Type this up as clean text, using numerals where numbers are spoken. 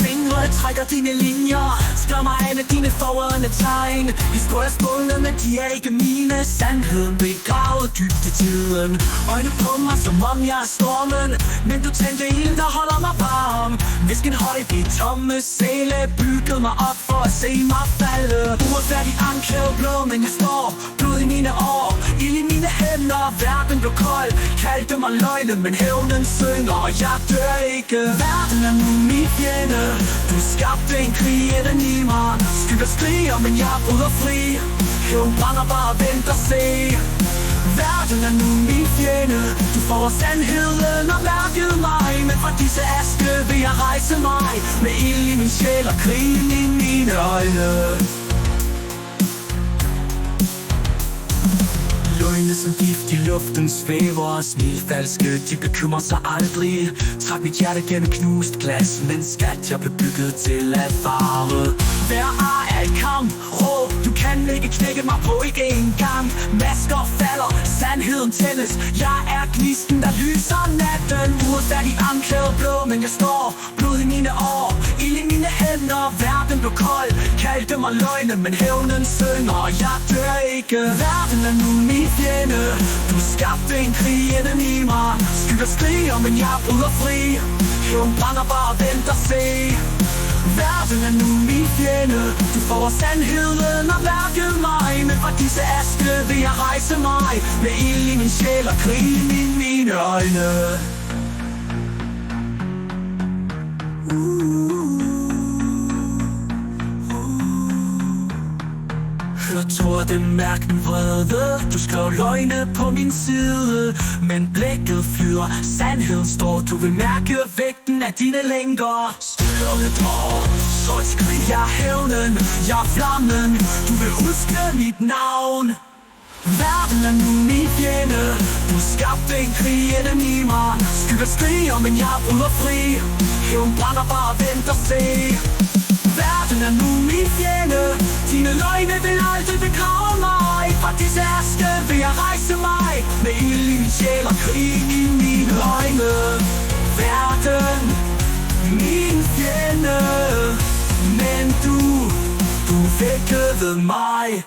fingre trækker dine linjer, skræmmer mig af med dine forværende tegn. Historier spundet, men de er ikke mine. Sandheden begravet dybt i tiden. Øjne på mig, som om jeg er stormen, men du tændte ilden, der holder mig varm. Visken høj, de tomme sæle byggede mig op for at se mig falde. Uretfærdig anklage blå, men jeg står. Blod i mine år, ild i mine hænder. Verden blev kold, kaldte mig løgne, men hævnen synger, og jeg dør ikke. Verden er nu min fjende. Du skabte en krig i den i mig. Skygger skriger, men jeg bryder fri. Hævn brænder bare, vent og se. Verden er nu min fjende. Du får sandheden og mærket mig, men fra disse aske vil jeg rejse mig. Med ild i min sjæl og krigen i mine øjne. Løgne som gift i luften svæver og smil falske, de bekymrer sig aldrig. Træk mit hjerte gennem knust glas, men skat jeg blev bygget til at fare. Hver ar er et kamp, råb, du kan ikke knække mig på ikke engang. Masker falder, sandheden tælles, jeg er gnisten der lyser natten. Uretfærdig anklaget blå, men jeg står. Blod i mine år, ild i mine hænder. Verden blev kold, kaldte mig løgne, men hævnen synger, og jeg dør ikke. Verden er nu min fjende. Du skabte en krig i den i mig. Skygger skriger, men jeg bryder fri. Hævn brænder bare, vent og se. Verden er nu min fjende. Du får sandheden og mærket mig, men fra disse aske vil jeg rejse mig. Med ild i min sjæl og krigen i mine øjne. Hør torden, mærk den vrede. Du skrev løgne på min side, men blikket flyder, sandheden står. Du vil mærke vægten af dine lænker. Styrke drog, så et skrig, jeg er hævnen, jeg er flammen. Du vil huske mit navn. Verden er nu min fjende. Du skabte en krig i den i mig. Skygger skriger, men jeg bryder fri. Hævn brænder bare, vent og se. Verden er nu min fjende. Dine løgne vil aldrig begrave mig. Fra disse aske vil jeg rejse mig. Med ild i min sjæl og krig i mine øjne. Verden, min fjende. Men du vækkede mig.